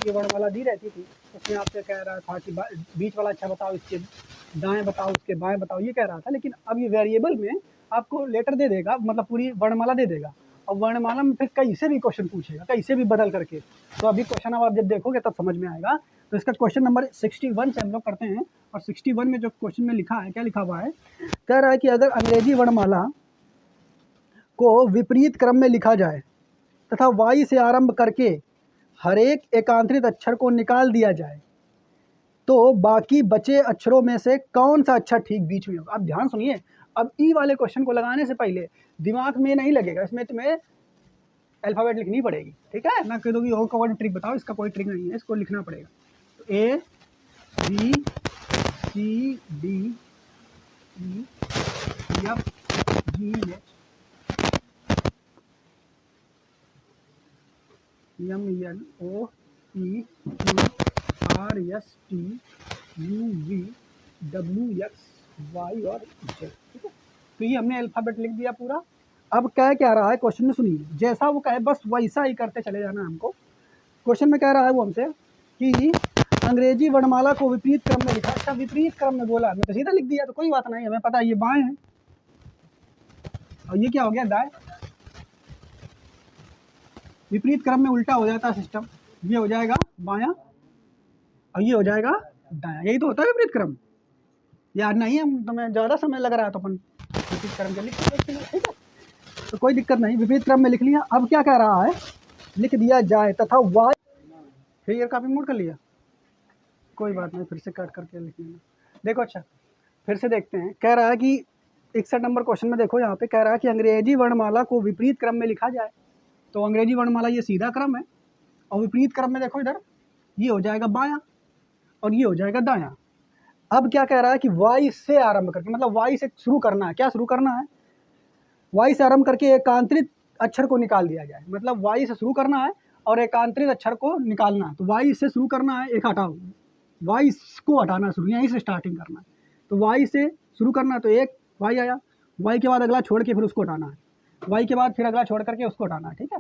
की वर्णमाला दी रहती थी, उसमें आपसे कह रहा था कि बीच वाला अक्षर बताओ, इसके दाएं बताओ, उसके बाएं बताओ, ये कह रहा था। लेकिन अब ये वेरिएबल में आपको लेटर दे देगा, मतलब पूरी वर्णमाला दे देगा, और वर्णमाला में फिर कैसे भी क्वेश्चन पूछेगा, कैसे भी बदल करके। तो अभी क्वेश्चन अब आप जब देखोगे तब समझ में आएगा। तो इसका क्वेश्चन नंबर 61 से हम लोग करते हैं। और 61 में जो क्वेश्चन में लिखा है, क्या लिखा हुआ है, कह रहा है कि अगर अंग्रेजी वर्णमाला को विपरीत क्रम में लिखा जाए तथा वाई से आरंभ करके हर एक एकांतरित अक्षर को निकाल दिया जाए, तो बाकी बचे अक्षरों में से कौन सा अक्षर ठीक बीच में होगा। आप ध्यान सुनिए, अब ई वाले क्वेश्चन को लगाने से पहले दिमाग में नहीं लगेगा, इसमें तुम्हें अल्फाबेट लिखनी पड़ेगी, ठीक है ना। कह दो कि और कौन ट्रिक बताओ, इसका कोई ट्रिक नहीं है, इसको लिखना पड़ेगा। तो A B C D E F G H M N O P Q R S T U V W X Y और जेड, ठीक है। तो ये हमने अल्फाबेट लिख दिया पूरा। अब क्या रहा है क्वेश्चन में, सुनिए, जैसा वो कहे बस वैसा ही करते चले जाना हमको। क्वेश्चन में कह रहा है वो हमसे कि अंग्रेजी वर्णमाला को विपरीत क्रम में लिखा। अच्छा, विपरीत क्रम में बोला, मैं तो सीधा लिख दिया, तो कोई बात नहीं, हमें पता है ये बाएं है और ये क्या हो गया, दाएं। विपरीत क्रम में उल्टा हो जाता है सिस्टम, ये हो जाएगा बायां और ये हो जाएगा दायां, यही तो होता है विपरीत क्रम। याद नहीं है तो मैं ज़्यादा समय लग रहा है तो अपन विपरीत क्रम के लिख, ठीक है, तो कोई दिक्कत नहीं, विपरीत क्रम में लिख लिया। अब क्या कह रहा है, लिख दिया जाए तथा वाई, फिर यार काफी मोड कर लिया, कोई बात नहीं, फिर से कट करके लिख लेना। देखो, अच्छा फिर से देखते हैं, कह रहा है कि 61 नंबर क्वेश्चन में देखो, यहाँ पे कह रहा है कि अंग्रेजी वर्णमाला को विपरीत क्रम में लिखा जाए। तो अंग्रेजी वर्णमाला ये सीधा क्रम है, और विपरीत क्रम में देखो इधर, ये हो जाएगा बायां और ये हो जाएगा दायां। अब क्या कह रहा है कि वाई से आरंभ करके, मतलब वाई से शुरू करना है। क्या शुरू करना है, वाई से आरंभ करके एकांतरित अक्षर को निकाल दिया जाए। मतलब वाई से शुरू करना है और एकांतरित अक्षर को निकालना है। तो वाई से शुरू करना है, एक हटाओ, वाई को हटाना शुरू, यहीं से स्टार्टिंग करना है। तो वाई से शुरू करना है, तो एक वाई आया, वाई के बाद अगला छोड़ के फिर उसको हटाना है, वाई के बाद फिर अगला छोड़ करके उसको हटाना है, ठीक है।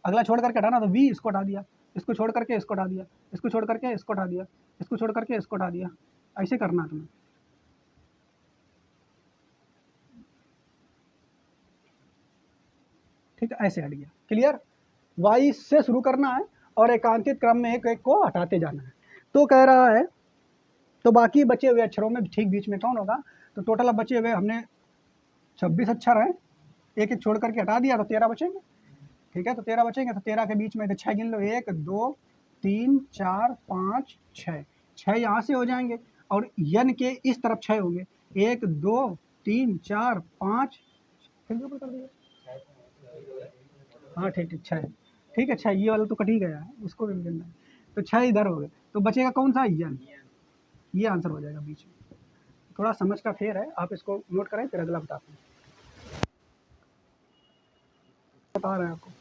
अगला छोड़ करके हटाना, तो वी, इसको हटा दिया, इसको छोड़ करके इसको हटा दिया, इसको छोड़ करके इसको हटा दिया, इसको छोड़ करके इसको हटा दिया, ऐसे करना है तुम्हें, ठीक है, ऐसे हट गया, क्लियर। वाई से शुरू करना है और एकांकित क्रम में एक एक को हटाते जाना है। तो कह रहा है, तो बाकी बचे हुए अक्षरों में ठीक बीच में कौन होगा। तो टोटल अब बचे हुए हमने 26 अक्षर हैं, एक एक छोड़ करके हटा दिया तो 13 बचेंगे, ठीक है। तो 13 बचेंगे, तो 13 के बीच में तो 6 गिन लो, 1 2 3 4 5 6, 6 यहाँ से हो जाएंगे और यन के इस तरफ 6 होंगे, 1 2 3 4 5, फिर ऊपर कर दिया, हाँ ठीक ठीक 6, ठीक है 6, ये वाला तो कट ही गया है, उसको भी गिनना है। तो 6 इधर हो गए, तो बचेगा कौन सा, यन, ये आंसर हो जाएगा बीच में। थोड़ा समझ का फेर है, आप इसको नोट करें, फिर अगला बताते हैं, बता रहे हैं आपको।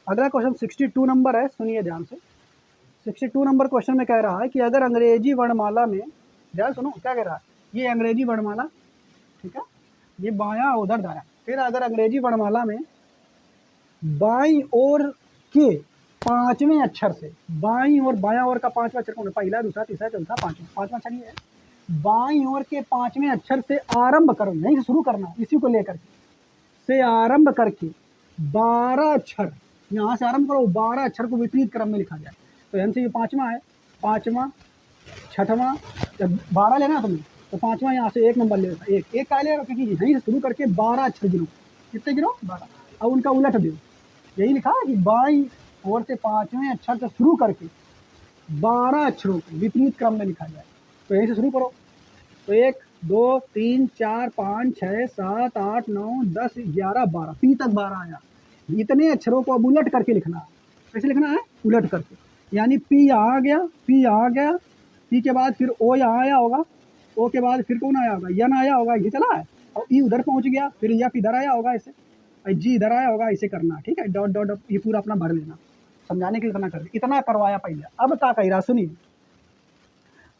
अगला क्वेश्चन 62 नंबर है, सुनिए ध्यान से। 62 नंबर क्वेश्चन में कह रहा है कि अगर अंग्रेजी वर्णमाला में, ध्यान सुनो क्या कह रहा है, ये अंग्रेजी वर्णमाला, ठीक है, ये बायां उधर दायां। फिर अगर अंग्रेजी वर्णमाला में बाईं ओर के 5वें अक्षर से, बाईं और बायां ओर का 5वां अक्षर कौन है, पहला दूसरा तीसरा चौथा पांचवा, 5वां अक्षर ये है। बाईं ओर के 5वें अक्षर से आरंभ करो, यहीं से शुरू करना, इसी को लेकर के से आरंभ करके 12 अक्षर, यहाँ से आरंभ करो, 12 अक्षर को विपरीत क्रम में लिखा जाए। तो यहाँ से ये 5वां है, 5वां 6वां, 12 लेना तुम्हें, तो 5वां यहाँ से 1 नंबर लेगा, एक का लेगा, क्योंकि यहीं से शुरू करके 12 अक्षर गिनो, कितने गिनो, 12। अब उनका उलट दो, यही लिखा है कि बाईं ओर से 5वें अक्षर से शुरू करके 12 अक्षरों को विपरीत क्रम में लिखा जाए। तो यहीं से शुरू करो, तो 1 2 3 4 5 6 7 8 9 10 11 12, पी तक 12 आया। इतने अक्षरों को अब उलट करके लिखना है। कैसे लिखना है, उलट करके, यानी पी यहाँ आ गया, पी यहाँ आ गया, पी के बाद फिर ओ यहाँ आया होगा, ओ के बाद फिर कौन आया होगा, यन आया होगा, ये चला है, और ई उधर पहुँच गया, फिर एफ इधर आया होगा ऐसे, जी इधर आया होगा, ऐसे करना, ठीक है। डॉट डॉट ये पूरा अपना भर लेना, समझाने के लिए इतना कर, इतना करवाया पहले। अब क्या कह रहा सुनिए,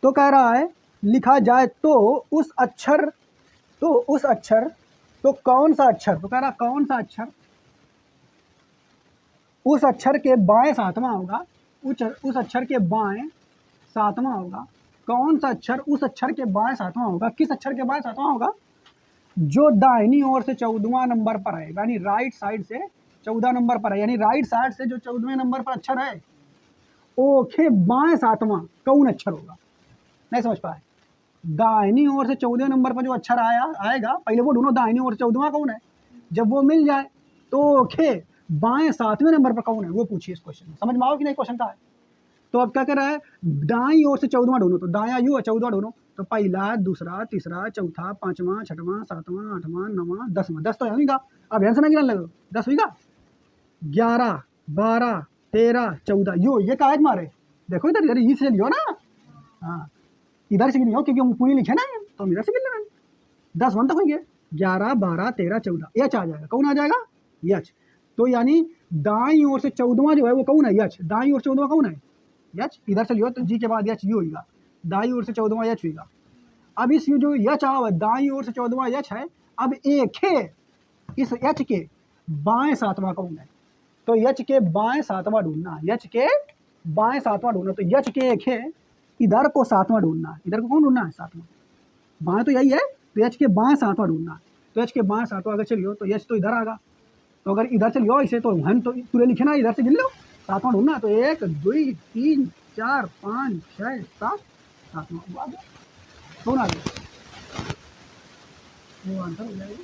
तो कह रहा है लिखा जाए तो उस अक्षर, तो कौन सा अक्षर, तो कह रहा कौन सा अक्षर उस अक्षर के बाएं 7वां होगा उस अक्षर के बाएं सातवां होगा। कौन सा अक्षर उस अक्षर के बाएं सातवां होगा? किस अक्षर के बाएं सातवां होगा? जो दाहिनी ओर से 14वां नंबर पर है, यानी राइट साइड से 14 नंबर पर है, यानी राइट साइड से जो 14वें नंबर पर अक्षर है ओके बाएं सातवां कौन अक्षर होगा? नहीं समझ पाए? दाहिनी ओर से 14वें नंबर पर जो अक्षर आएगा पहले वो ढूंढो, दाहिनी ओर से 14वां कौन है। जब वो मिल जाए तो ओके बाएं सातवें नंबर पर कौन है वो पूछिए। इस क्वेश्चन में समझ में आओ कि नहीं क्वेश्चन का है। तो अब क्या कर रहा है, दाईं ओर से 14वां ढूंढो, तो दाया यू है 14वां ढूंढो, तो पहला, दूसरा, तीसरा, चौथा, पांचवां, छठवां, सातवां, आठवां, नौवां, 10वां। 10 तो होगा, अब ध्यान से ना गिनने लगो। 10 होगा, 11, 12, 13, 14, यो ये कागज मारे देखो इधर, इधर से लियो ना। हाँ इधर से गिनियो क्योंकि हम पूरी लिखे ना, तो हम इधर से गिन लेंगे। 10 वन तक होंगे, 11, 12, 13, 14, यच आ जाएगा। कौन आ जाएगा? यच। तो यानी दाईं ओर से 14वां जो है वो कौन है? यच। दाईं ओर से 14वां कौन है? यच। इधर से लियो तो जी के बाद यच यू होगा, दाईं ओर से 14वां यच होगा। अब इस जो यच आ दाईं ओर से 14वां यच है, अब एक है इस यच के बाएं सातवां कौन है? तो यच के बाएं सातवां ढूंढना, यच के बाएं सातवां ढूंढना। तो यच के एक है, इधर को सातवां ढूंढना। इधर को कौन ढूंढना है? सातवां। बाएं तो यही है, तो यच के बाएं सातवां ढूंढना। तो यच के बाएं सातवां अगर चलियो तो यच तो इधर आगा, तो अगर इधर से लियो इसे तो हम तो पूरे लिखे ना, इधर से गिन लो, सातवां ढूंढना। तो 1, 2, 3, 4, 5, 6, 7, सातवां आ गया। कौन आ गया? वो आंसर हो जाएगा।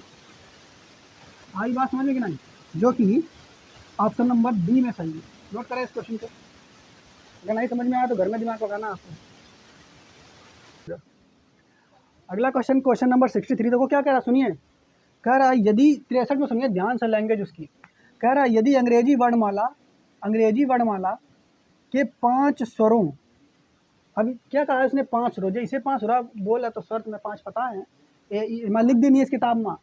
आई बात समझ में कि नहीं? जो कि ऑप्शन नंबर डी में सही है। नोट करें इस क्वेश्चन को, अगर नहीं समझ में आया तो घर में दिमाग लगाना आपको। अगला क्वेश्चन, क्वेश्चन नंबर 63। देखो क्या कह रहा, सुनिए। कह रहा है यदि 63 में सुनिए ध्यान से लैंग्वेज उसकी। कह रहा है यदि अंग्रेजी वर्णमाला के 5 स्वरों, अभी क्या कहा है उसने? 5 स्वरों। जैसे 5 स्वरा बोला तो स्वर में 5 पता है, मैं लिख देनी है इस किताब में,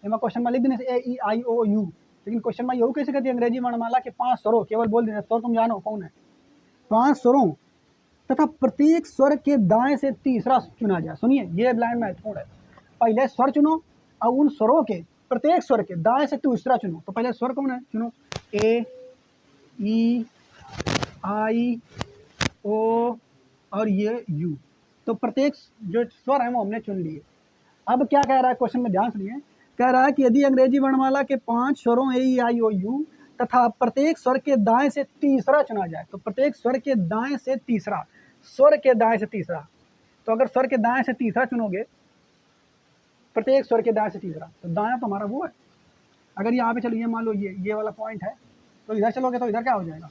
क्वेश्चन में लिख देने से AEIOU। लेकिन क्वेश्चन में यू कैसे कहती है? अंग्रेजी वर्णमाला के 5 स्वरों, केवल बोल देना स्वर तुम जानो कौन है। 5 स्वरों तथा प्रत्येक स्वर के दाएं से तीसरा चुना जाए। सुनिए ये लाइन महत्वपूर्ण है। पहले स्वर चुनो और उन स्वरों के प्रत्येक स्वर के दाएं से तीसरा चुनो। तो पहले स्वर कौन है चुनो? A, E, I, O और ये U। तो प्रत्येक जो स्वर है वो हमने चुन लिए। अब क्या कह रहा है क्वेश्चन में, ध्यान सुनिए। कह रहा है कि यदि अंग्रेजी वर्णमाला के 5 स्वरों AEIOU तथा प्रत्येक स्वर के दाएं से तीसरा चुना जाए। तो प्रत्येक स्वर के दाएं से तीसरा, स्वर के दाएं से तीसरा। तो अगर स्वर के दाएं से तीसरा चुनोगे, प्रत्येक स्वर के दाएं से तीसरा, तो दायां तो हमारा वो है। अगर यहाँ पे चलिए मान लो ये वाला पॉइंट है, तो इधर चलोगे तो इधर क्या हो जाएगा?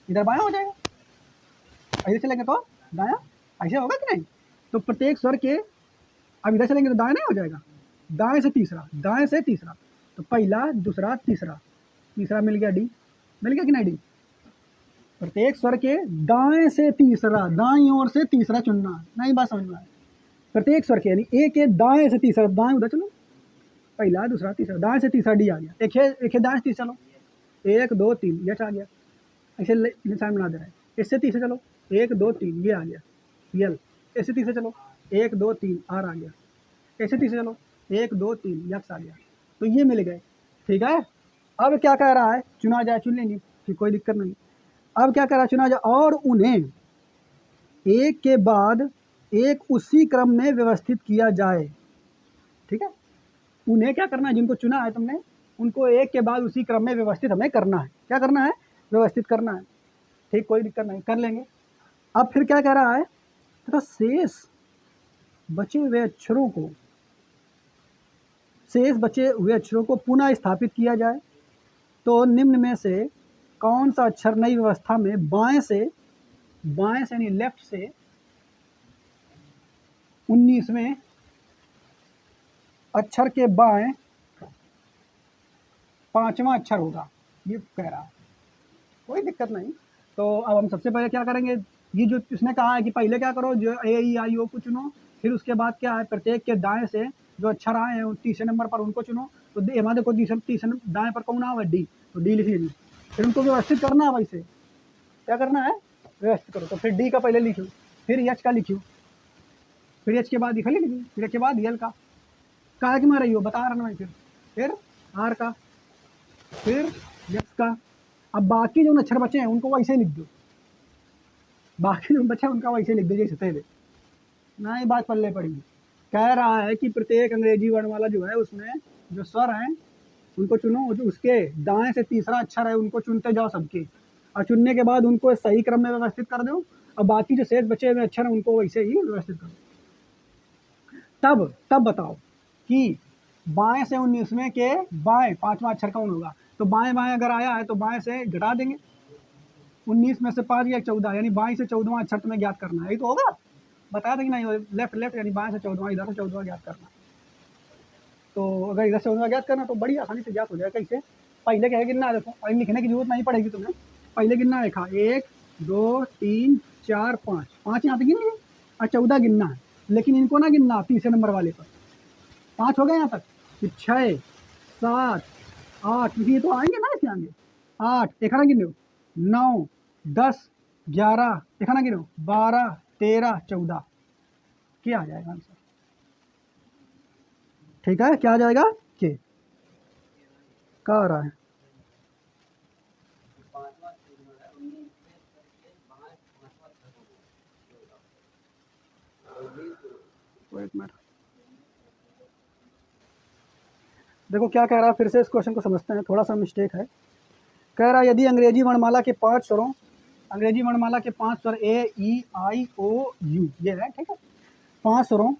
इधर बायां हो जाएगा। इधर चलेंगे तो दायां, ऐसे होगा कि नहीं? तो प्रत्येक स्वर के, अब इधर चलेंगे तो दायां नहीं हो जाएगा, दाएं से तीसरा, दाएं से तीसरा। तो पहला, दूसरा, तीसरा, तीसरा मिल गया डी। मिल गया कि नहीं डी? प्रत्येक स्वर के दाएं से तीसरा, दाईं ओर से तीसरा चुनना। नहीं बात समझ में आए? प्रत्येक स्वर के यानी ए के दाएं से तीसरा, दाएं उधर चलो, पहला, दूसरा, तीसरा, दाएं से तीसरा डी आ गया। एक है दाएं से तीसरा, चलो 1, 2, 3 यच आ गया। ऐसे निशान बना दे रहे हैं। इससे तीसरे चलो 1, 2, 3 ये आ गया यल। ऐसे तीसरे चलो 1, 2, 3 आर आ गया। ऐसे तीसरे चलो 1, 2, 3 यक्स आ गया। तो ये मिल गए, ठीक है। अब क्या कह रहा है? चुना जाए, चुन लेंगे फिर कोई दिक्कत नहीं। अब क्या कह रहा है? चुना जाए और उन्हें एक के बाद एक उसी क्रम में व्यवस्थित किया जाए। ठीक है, उन्हें क्या करना है? जिनको चुना है तुमने उनको एक के बाद उसी क्रम में व्यवस्थित हमें करना है। क्या करना है? व्यवस्थित करना है। ठीक, कोई दिक्कत नहीं, कर लेंगे। अब फिर क्या कह रहा है? तथा शेष बचे हुए अक्षरों को पुनः स्थापित किया जाए। तो निम्न में से कौन सा अक्षर नई व्यवस्था में बाएं से यानी लेफ्ट से 19वें अक्षर के बाएं 5वां अक्षर होगा? ये कह रहा है, कोई दिक्कत नहीं। तो अब हम सबसे पहले क्या करेंगे? ये जो इसने कहा है कि पहले क्या करो, जो AEIO को चुनो, फिर उसके बाद क्या है, प्रत्येक के दाएं से जो अक्षर आए हैं तीसरे नंबर पर उनको चुनो। तो हमारे को तीसरे दाएं पर कौन आ? डी। तो डी लिख लीजिए। फिर उनको व्यवस्थित करना है। वैसे क्या करना है? व्यवस्थित करो। तो फिर डी का पहले लिखो, फिर एच का लिखो, फिर एच के बाद लिखा लिखिए, फिर एच के बाद यल का कि मार रही हो बता रहा ना मैं, फिर आर का, फिर यक्स का, अब बाकी जो अक्षर बचे हैं उनको वैसे लिख दो, बाकी जो बचे हैं उनका वैसे लिख दो जैसे थे, ना ही बात पल्ले पड़ी। कह रहा है कि प्रत्येक अंग्रेजी वर्णमाला जो है उसमें जो स्वर हैं उनको चुनो, जो उसके दाएं से तीसरा अक्षर है उनको चुनते जाओ सबके, और चुनने के बाद उनको सही क्रम में व्यवस्थित कर दो, और बाकी जो शेष बचे हुए अक्षर हैं उनको वैसे ही व्यवस्थित कर दो। तब बताओ कि बाएं से 19वें के बाएं पांचवा अक्षर कौन होगा। तो बाएं बाएं अगर आया है तो बाएं से घटा देंगे, 19 में से 5 या 14, यानी बाएं से 14वां अक्षर तुम्हें ज्ञात करना है, ये तो होगा। बताया था कि नहीं, लेफ्ट लेफ्ट यानी बाएं से 14वां, इधर से 14वां ज्ञात करना। तो अगर इधर से 14वां ज्ञात करना तो बड़ी आसानी से ज्ञात हो जाएगा। कैसे? पहले क्या है गिनना है, देखो पहले लिखने की जरूरत नहीं पड़ेगी तुम्हें, पहले गिनना है, 1 2 3 4 5, 5 यहाँ पे गिन लिए, और 14 गिनना है, लेकिन इनको ना गिनना तीसरे नंबर वाले पर। 5 हो गए यहाँ तक, फिर 6 7 8, ये तो आएंगे ना इसके आगे, 8 एक ना गिनो, 9 10 11 एक ना गिनो, 12 13 14, क्या आ जाएगा आंसर? ठीक है, क्या आ जाएगा? के क्या आ रहा है? एक मिनट, देखो क्या कह रहा है, फिर से इस क्वेश्चन को समझते हैं, थोड़ा सा मिस्टेक है। कह रहा है यदि अंग्रेजी वर्णमाला के 5 स्वरों, अंग्रेजी वर्णमाला के 5 स्वर ए ई आई ओ यू, ये है, ठीक है, 5 स्वरों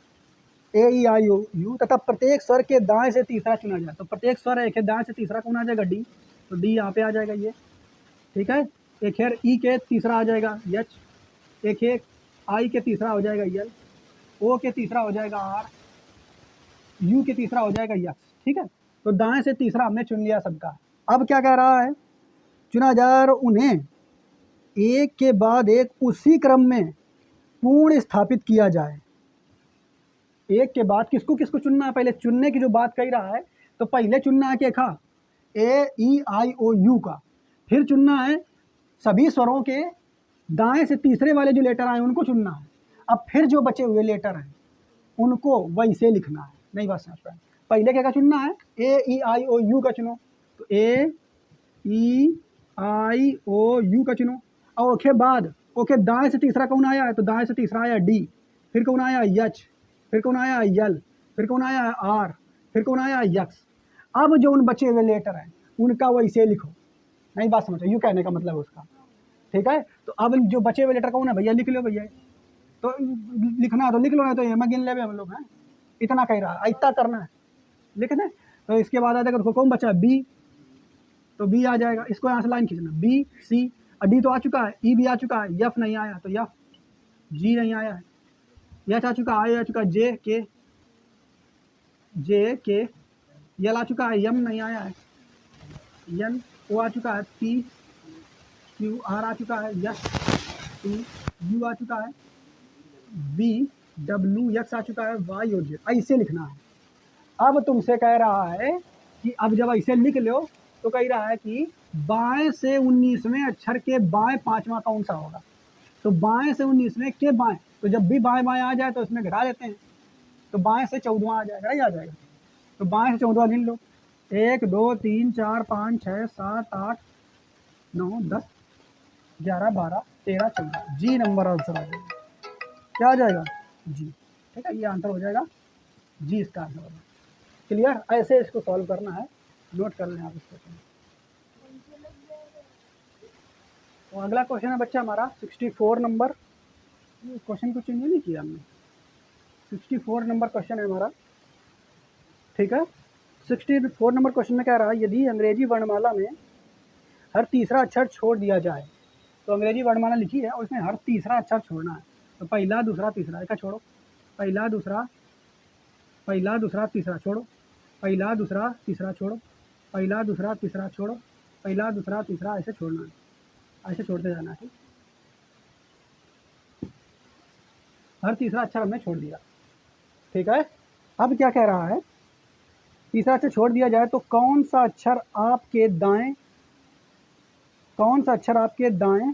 ए ई आई ओ यू, तथा प्रत्येक स्वर के दाएं से तीसरा चुना जाए। तो प्रत्येक स्वर एक है, दाएं से तीसरा कौन आ जाएगा? डी, तो डी यहाँ पे आ जाएगा ये, ठीक है। एक है ई के तीसरा आ जाएगा एच, एक है आई के तीसरा हो जाएगा यल, ओ के तीसरा हो जाएगा आर, यू के तीसरा हो जाएगा यक्स, ठीक है। तो दाएं से तीसरा हमने चुन लिया सबका। अब क्या कह रहा है, चुना जाए और उन्हें एक के बाद एक उसी क्रम में पूर्ण स्थापित किया जाए। एक के बाद किसको किसको चुनना है? पहले चुनने की जो बात कही रहा है, तो पहले चुनना है क्या? ए ई आई ओ यू का, फिर चुनना है सभी स्वरों के दाएं से तीसरे वाले जो लेटर आए उनको चुनना है, अब फिर जो बचे हुए लेटर हैं उनको वैसे लिखना है। नहीं बात समझ पाए? पहले क्या चुनना है? ए ई आई ओ यू का चुनो, तो ए ई आई ओ यू का चुनो, और ओके बाद ओके दाएं से तीसरा कौन आया है? तो दाएं से तीसरा आया डी, फिर कौन आया? यच, फिर कौन आया? यल, फिर कौन आया? आर, फिर कौन आया? यक्स। अब जो उन बचे हुए लेटर हैं उनका वैसे लिखो। नहीं बात समझो? यू कहने का मतलब उसका, ठीक है। तो अब जो बचे हुए लेटर कौन है भैया? लिख लो भैया, तो लिखना है तो लिख लो, नहीं तो ये मैं गिन ले हम लोग हैं, इतना कह रहा है, इतना करना है, लिख दें। तो इसके बाद आ जाएगा, कौन बचा? बी, तो बी आ जाएगा, इसको यहाँ से लाइन खींचना, बी सी, डी तो आ चुका है, ई भी आ चुका है, एफ नहीं आया तो एफ, जी नहीं आया है, एच आ चुका, आई आ चुका, जे के, यल आ चुका है, एम नहीं आया है, एन ओ आ चुका है, पी क्यू आर आ चुका है, एस टी यू आ चुका है, वी डब्ल्यू एक्स आ चुका है, वाई और जेड, ऐसे लिखना है। अब तुमसे कह रहा है कि अब जब ऐसे लिख लो तो कह रहा है कि बाएं से 19वें अक्षर के बाएं पांचवा कौन सा होगा? तो बाएं से 19वें के बाएं, तो जब भी बाएं बाएं आ जाए तो इसमें घटा देते हैं, तो बाएं से 14वां आ जाएगा, ही आ जाएगा। तो बाएं से 14वां गिन लो, 1 2 3 4 5 6 7 8 9 10 11 12 13 14, जी नंबर आंसर आ जाएगा। क्या आ जाएगा? जी, ठीक है, ये आंसर हो जाएगा जी, इसका आंसर होगा। क्लियर? ऐसे इसको सॉल्व करना है, नोट कर लें आप इसको। तो अगला क्वेश्चन है बच्चा हमारा 64 नंबर, क्वेश्चन को चेंज नहीं किया हमने, 64 नंबर क्वेश्चन है हमारा, ठीक है। 64 नंबर क्वेश्चन में कह रहा है यदि अंग्रेजी वर्णमाला में हर तीसरा अक्षर छोड़ दिया जाए, तो अंग्रेजी वर्णमाला लिखी है और इसमें हर तीसरा अक्षर छोड़ना है, तो पहला दूसरा तीसरा, एक छोड़ो, पहला दूसरा तीसरा छोड़ो, पहला दूसरा तीसरा छोड़ो, पहला दूसरा तीसरा छोड़ो, पहला दूसरा तीसरा, ऐसे छोड़ना है, ऐसे छोड़ते जाना है, ठीक। हर तीसरा अक्षर हमने छोड़ दिया, ठीक है। अब क्या कह रहा है, तीसरा अक्षर छोड़ दिया जाए तो कौन सा अक्षर आपके दाएं, कौन सा अक्षर आपके दाएं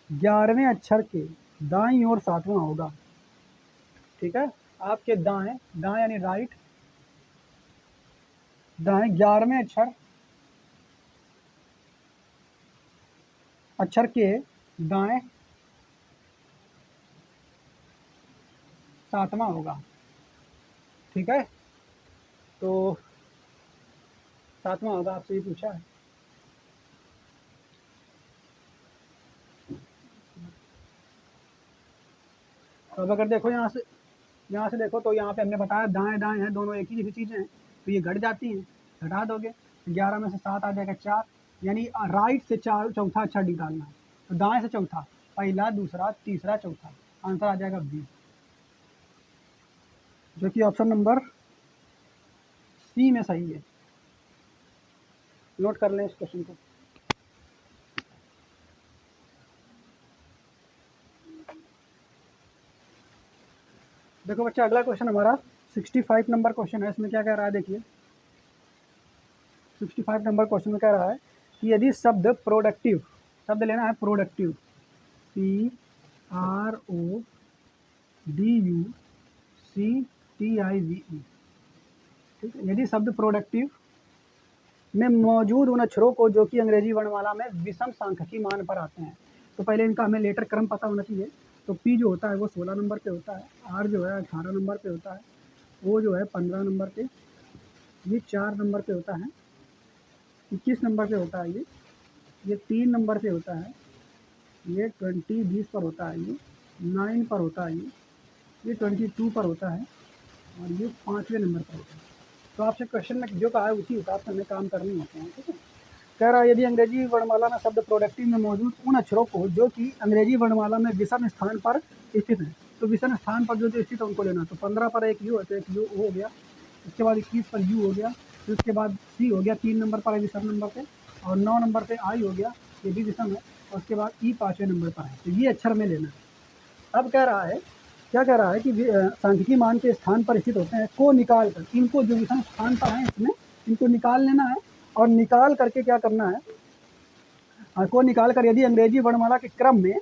11वें अक्षर के दाईं ओर 7वां होगा, ठीक है। आपके दाएं, दाएं यानी राइट, दाएं 11वें अक्षर अक्षर के दाएं 7वां होगा। ठीक है, तो 7वां होगा, आपसे ये पूछा है। तो अब अगर देखो यहाँ से देखो, तो यहाँ पे हमने बताया दाएं दाएं हैं, दोनों एक ही जैसी चीज़ें हैं, तो ये घट जाती हैं, घटा दोगे, 11 में से 7 आ जाएगा 4, यानी राइट से चौथा अक्षर निकालना है। तो दाएं से चौथा, पहला, दूसरा, तीसरा, चौथा, आंसर आ जाएगा बी, जो कि ऑप्शन नंबर सी में सही है। नोट कर लें इस क्वेश्चन को। देखो बच्चा, अगला क्वेश्चन हमारा 65 नंबर क्वेश्चन है। इसमें क्या कह रहा है, देखिए 65 नंबर क्वेश्चन में कह रहा है कि यदि शब्द प्रोडक्टिव, शब्द लेना है प्रोडक्टिव, PRODUCTIVE, ठीक है। यदि शब्द प्रोडक्टिव में मौजूद उन अक्षरों को जो कि अंग्रेजी वर्णमाला में विषम सांख्यिकी मान पर आते हैं, तो पहले इनका हमें लेटर क्रम पता होना चाहिए। तो P जो होता है वो 16 नंबर पे होता है, R जो है 18 नंबर पे होता है, O जो है 15 नंबर पे, ये 4 नंबर पे होता है, 21 नंबर पे होता है, ये 3 नंबर पे होता है, ये 20 पर होता है, ये 9 पर होता है, ये 22 पर होता है, और ये 5वें नंबर पर होता है। तो आपसे क्वेश्चन में जो कहा है उसी हिसाब से हमें काम करने होते हैं। ठीक है, कह रहा है यदि अंग्रेजी वर्णमाला में शब्द प्रोडक्टिव में मौजूद उन अक्षरों को जो कि अंग्रेजी वर्णमाला में विषम स्थान पर स्थित है, तो विषम स्थान पर जो स्थित है उनको लेना। तो 15 पर एक यू है, तो एक यू हो गया, उसके बाद 21 पर यू हो गया, फिर उसके बाद सी हो गया, 3 नंबर पर है विषम नंबर पे, और 9 नंबर पे आई हो गया, ये भी विषम है, और उसके बाद ई 5वें नंबर पर है। तो ये अक्षर में लेना है। अब कह रहा है, क्या कह रहा है कि सांख्यिकी मान के स्थान पर स्थित होते हैं को निकाल कर, इनको जो विषम स्थान पर हैं इसमें इनको निकाल लेना है, और निकाल करके क्या करना है, को निकाल कर यदि अंग्रेजी वर्णमाला के क्रम में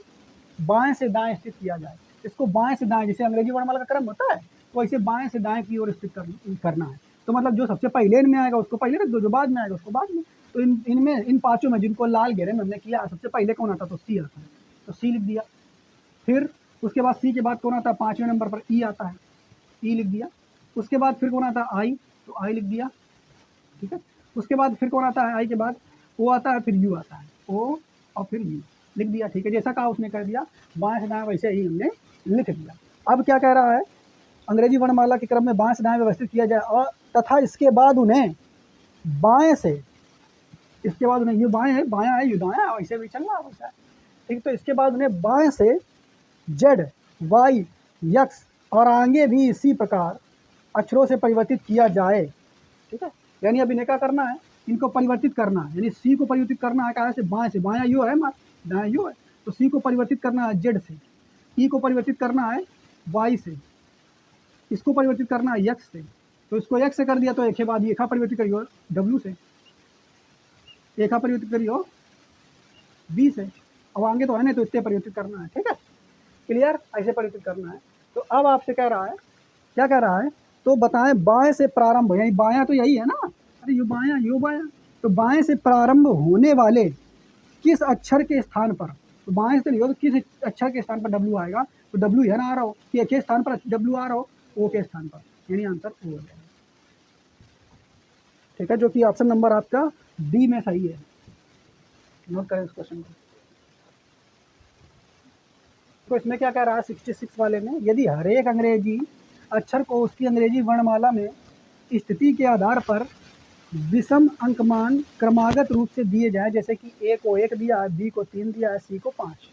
बाएं से दाएं स्थित किया जाए, इसको बाएं से दाएं, जैसे अंग्रेजी वर्णमाला का क्रम होता है तो ऐसे बाएं से दाएं की ओर स्थित करना है। तो मतलब जो सबसे पहले इनमें आएगा उसको पहले रख दो, जो बाद में आएगा उसको बाद में। तो इनमें इन पांचों में जिनको लाल घेरे में हमने किया, सबसे पहले कौन आता, तो सी आता है, तो सी लिख दिया। फिर उसके बाद सी के बाद कौन आता है, 5वें नंबर पर ई आता है, ई लिख दिया। उसके बाद फिर कौन आता है, आई, तो आई लिख दिया। ठीक है, उसके बाद फिर कौन आता है, आई के बाद ओ आता है, फिर यू आता है, ओ और फिर यू लिख दिया। ठीक है, जैसा कहा उसने कर दिया, बाएं से दाएं वैसे ही हमने लिख दिया। अब क्या कह रहा है, अंग्रेजी वर्णमाला के क्रम में बाएं से दाएं व्यवस्थित किया जाए, और तथा इसके बाद उन्हें बाएं से, इसके बाद उन्हें, ये बाएं है, बायां है, यू दायां है, वैसे भी चलना वैसा। ठीक, तो इसके बाद उन्हें बाएं से जेड, वाई, एक्स और आगे भी इसी प्रकार अक्षरों से परिवर्तित किया जाए। ठीक है, यानी अब इन्हें क्या करना है, इनको परिवर्तित करना है, यानी सी को परिवर्तित करना है, कहाँ से, बाएं से, बायां यू है, दायां यू है, तो सी को परिवर्तित करना है जेड से, ई को परिवर्तित करना है वाई से, इसको परिवर्तित करना है एक्स से। तो इसको एक्स से कर दिया, तो एक के बाद एक परिवर्तित करियो डब्ल्यू से, एक परिवर्तित करियो बी से, अब आगे तो है नहीं, तो इतने परिवर्तित करना है। ठीक है, क्लियर, ऐसे परिवर्तित करना है। तो अब आपसे कह रहा है, क्या कह रहा है, तो बताएं बाएं से प्रारंभ, यानी बायां तो यही है ना, अरे यू बायां, यू बायां, तो बाएं से प्रारंभ होने वाले किस अक्षर के स्थान पर, तो बाएं से लिखो तो किस अक्षर के स्थान पर डब्ल्यू आएगा, तो डब्ल्यू है ना आ रहा हो, कि के स्थान पर डब्ल्यू आ रहा हो, ओ के स्थान पर, यानी आंसर ओ हो जाएगा। ठीक है, जो कि ऑप्शन नंबर आपका डी में सही है। नोट करें इस क्वेश्चन को। तो इसमें क्या कह रहा है 66 वाले में, यदि हर एक अंग्रेजी अक्षर को उसकी अंग्रेजी वर्णमाला में स्थिति के आधार पर विषम अंकमान क्रमागत रूप से दिए जाए, जैसे कि ए को 1 दिया है, बी को 3 दिया है, सी को 5,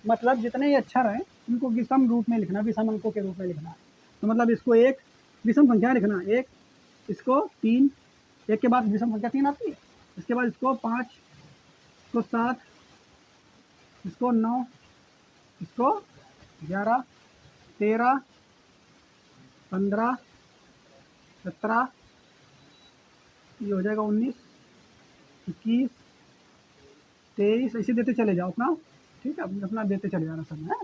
मतलब जितने ही अक्षर हैं उनको विषम रूप में लिखना, विषम अंकों के रूप में लिखना है। तो मतलब इसको एक विषम संख्या लिखना, एक, इसको 3, एक के बाद विषम संख्या 3 आती है, इसके बाद इसको 5, इसको 7, इसको 9, इसको 11, 13, 15, 17, ये हो जाएगा 19, 21, 23, ऐसे देते चले जाओ अपना। ठीक है, अपना देते चले जाना सब है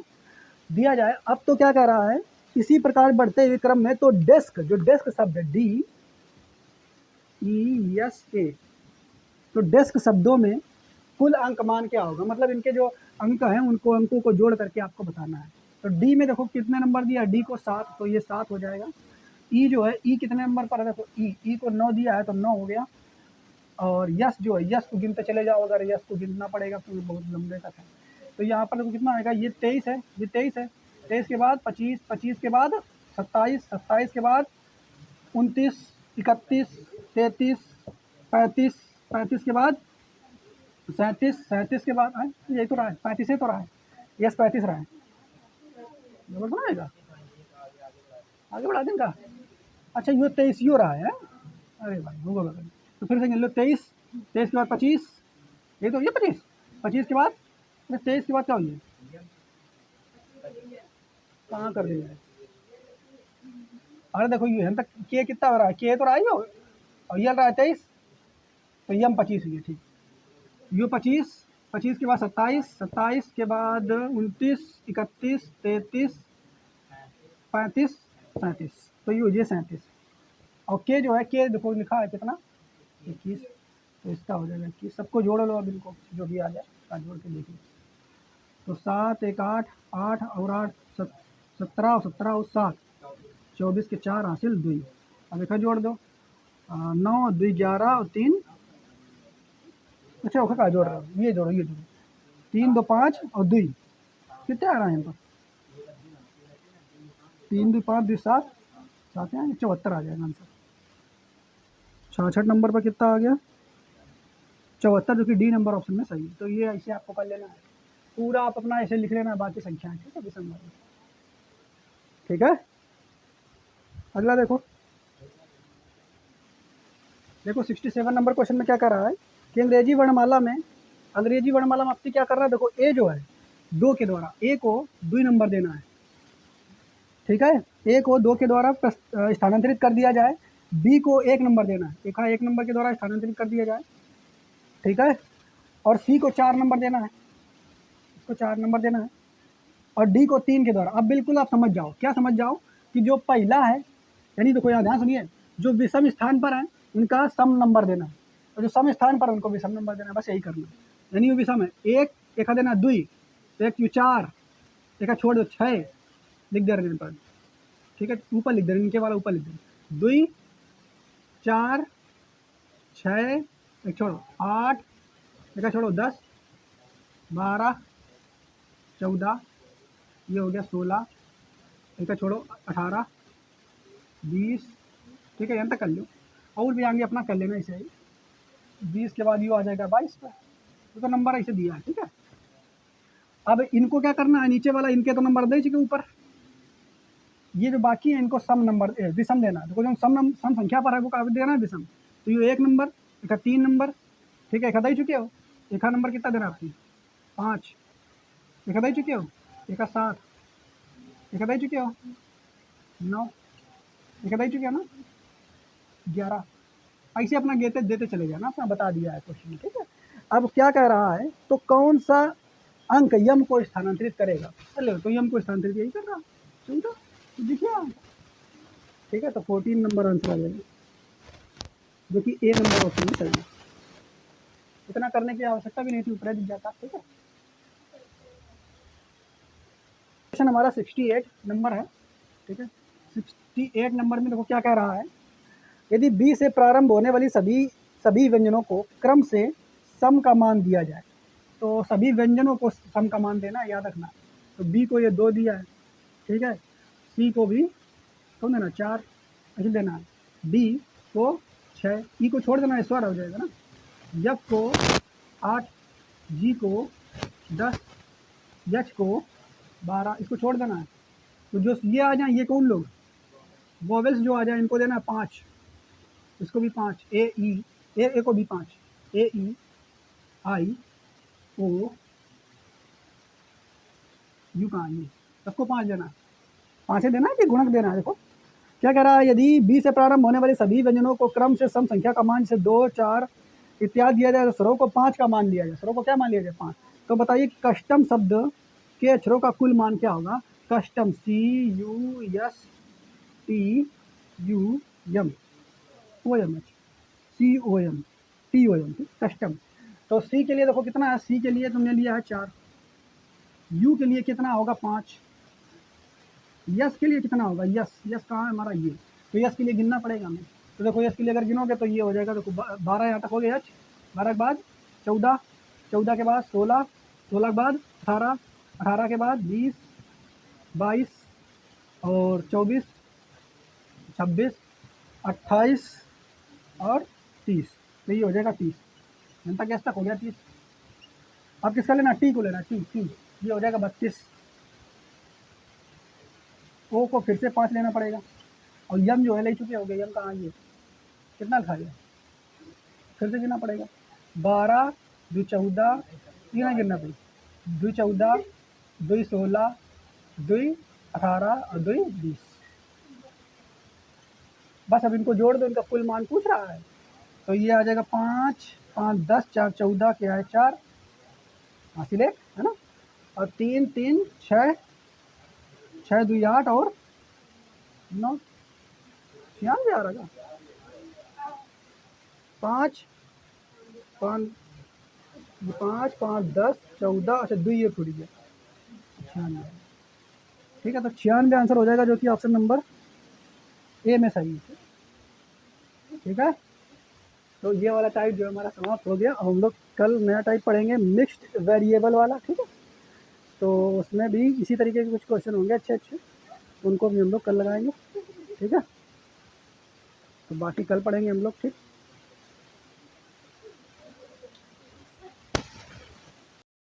दिया जाए। अब तो क्या कह रहा है, इसी प्रकार बढ़ते हुए क्रम में, तो डेस्क, जो डेस्क शब्द है DESK, तो डेस्क शब्दों में कुल अंक मान क्या होगा, मतलब इनके जो अंक हैं उनको अंकों को जोड़ करके आपको बताना है। तो डी में देखो कितने नंबर दिया, डी को 7, तो ये 7 हो जाएगा। ई जो है, ई कितने नंबर पर है, देखो ई को 9 दिया है तो 9 हो गया। और यस जो है, यस को गिनते चले जाओ, अगर यस को गिनना पड़ेगा तो बहुत लंबे तक है। तो यहाँ पर देखो कितना आएगा, ये 23 है, ये 23 है। 23 के बाद 25, 25 के बाद 27, 27 के बाद 29, 31, 33, 35, 35 के बाद 37, 37 के बाद यही तो रहा है, 35 ही तो रहा है, यस 35 रहा है। नंबर बनाएगा, आगे बढ़ा दें का। अच्छा ये 23 यो रहा है, अरे भाई होगा बगल। तो फिर से गिन लो, 23, 23 के बाद 25, ये तो ये 25, 25 के बाद 23 के बाद क्या होगी, कहाँ कर दिया है। अरे देखो ये तक के कितना हो रहा है, के तो रहा ही हो, और ये रहा है 23, तो ये हम 25 हुई है, ठीक। यो 25, 25 के बाद 27, 27 के बाद 29, 31, 33, 35, 37, तो ये हो जाए 37। और के जो है, के देखो लिखा है कितना, 21, तो इसका हो जाएगा 21। सबको जोड़ लो अब इनको, जो भी आ जाए उसका जोड़ के देखिए। तो 7 1 8, 8 और 8 17, और 17 और 7 24 के 4 हासिल 2। अब देखा जोड़ दो, 9 2 11 और 3, अच्छा ओके जोड़ रहा हूँ, ये जोड़ो, ये जोड़ो, 3 2 5 और 2 कितने आ रहा है यहाँ पर, 3 2 5 2 7, 7 है 74 आ जाएगा आंसर। 66 नंबर पर कितना आ गया, 74, जो कि डी नंबर ऑप्शन में सही है। तो ये ऐसे आपको कर लेना है, पूरा आप अपना ऐसे लिख लेना बाकी संख्याएं, ठीक है दिसंबर में, ठीक है। अगला देखो, देखो 67 नंबर क्वेश्चन में क्या कर रहा है कि अंग्रेजी वर्णमाला में आपसे क्या कर रहा है, देखो ए जो है 2 के द्वारा, ए को 2 नंबर देना है, ठीक है। ए को 2 के द्वारा स्थानांतरित कर दिया जाए, बी को 1 नंबर देना है, एक 1 नंबर के द्वारा स्थानांतरित कर दिया जाए, ठीक है। और सी को 4 नंबर देना है, इसको 4 नंबर देना है, और डी को 3 के द्वारा। अब बिल्कुल आप समझ जाओ, क्या समझ जाओ कि जो पहला है, यानी देखो यहाँ ध्यान सुनिए, जो विषम स्थान पर है उनका सम नंबर देना है, और जो सम स्थान पर उनको विषम नंबर देना है, बस यही करना है। यानी वो विषम है, एक देना 2, एक 4, एक छोड़ दो 6 लिख दे रहे पर, ठीक है, ऊपर लिख दे रहे, इनके वाला ऊपर लिख दे, 2 4 6, एक छोड़ो 8, एक छोड़ो 10 12 14, ये हो गया 16, एक छोड़ो 18 20, ठीक है, यहाँ तक कर लो, और भी आगे अपना कर लेना इसे ही। 20 के बाद ये आ जाएगा 22 पर, तो नंबर ऐसे दिया है, ठीक है। अब इनको क्या करना है, नीचे वाला इनके तो नंबर दे चुके ऊपर, ये जो बाकी है इनको सम नंबर विषम देना है। देखो जो सम संख्या पर है वो क्या देना है, विषम। तो ये 1 नंबर, एक 3 नंबर, ठीक है, एक दे चुके हो, एक नंबर कितना देना आपकी 5, एक दे चुके हो, एक 7, एक दे चुके हो 9, एक दे चुके हो ना 11, ऐसे अपना देते चले जाना, अपना बता दिया है क्वेश्चन, ठीक है। अब क्या कह रहा है, तो कौन सा अंक यम को स्थानांतरित करेगा, चलो तो यम को स्थानांतरित यही कर रहा, तो देखिए, ठीक है। तो 14 नंबर आंसर आ जाएगा, जो कि ए नंबर ऑप्शन में सही है। इतना करने की आवश्यकता भी नहीं थी, ऊपर दिख जाता, ठीक है। क्वेश्चन हमारा 68 नंबर है, ठीक है। 68 नंबर में देखो क्या कह रहा है, यदि बी से प्रारंभ होने वाली सभी व्यंजनों को क्रम से सम का मान दिया जाए, तो सभी व्यंजनों को सम का मान देना, याद रखना। तो बी को ये 2 दिया है, ठीक है, सी को भी तो देना 4 ऐसे देना है, डी को 6, ई को छोड़ देना, स्वर हो जाएगा ना, एफ को 8, जी को 10, एच को 12, इसको छोड़ देना है। तो जो ये आ जाए, ये कौन लोग वोवेल्स जो आ जाए इनको देना है 5, इसको भी 5, ए ई, ए को भी 5, ए ई आई ओ यू, कहाँ ये सबको 5 देना है, 5 देना है कि गुणक देना है। देखो क्या कह रहा है, यदि बी से प्रारंभ होने वाले सभी व्यंजनों को क्रम से सम संख्या का मान जैसे 2 4 इत्यादि दिया जाए, तो स्वरों को 5 का मान लिया जाए, स्वरों को क्या मान लिया जाए 5। तो बताइए कस्टम शब्द के अक्षरों का कुल मान क्या होगा, custom CUSTUM OM COM TOM, custom. तो सी के लिए देखो कितना है, सी के लिए तुमने लिया है 4, यू के लिए कितना होगा 5, यस के लिए कितना होगा, यस यस कहाँ है हमारा ये, तो यस के लिए गिनना पड़ेगा हमें। तो देखो यस के लिए अगर गिनोगे तो ये हो जाएगा, देखो 12 यहाँ तक हो गया, 12 के बाद 14, 14 के बाद 16, 16 के बाद 18, 18 के बाद 20, 22 और 24, 26, 28 और 30, तो ये हो जाएगा 30। जनता गैस तक हो गया 30। अब किसका लेना, टी को लेना, टी टी, ये हो जाएगा 32। ओ को फिर से 5 लेना पड़ेगा, और यम जो है ले चुके हो गए, यम कहाँ, ये कितना खाएगा, फिर से गिनना पड़ेगा, 12 2 14, तीन गिनना पड़ेगा, 2 14 2 16 2 18 और 2 20। बस अब इनको जोड़ दो, इनका कुल मान पूछ रहा है, तो ये आ जाएगा 5 5 10 4 14 क्या है 4 हासिल है ना, और 3 3 6 6 2 8 और 9 96 आ रहा, 5 5 5 5 10 14, अच्छा 2 ये छूट गया 96। ठीक है, तो 96 आंसर हो जाएगा, जो कि ऑप्शन नंबर ए में सही है। ठीक है, तो ये वाला टाइप जो हमारा समाप्त हो गया। अब हम लोग कल नया टाइप पढ़ेंगे, मिक्स्ड वेरिएबल वाला। ठीक है, तो उसमें भी इसी तरीके के कुछ क्वेश्चन होंगे अच्छे अच्छे, उनको भी हम लोग कल लगाएंगे। ठीक है, तो बाकी कल पढ़ेंगे हम लोग। ठीक।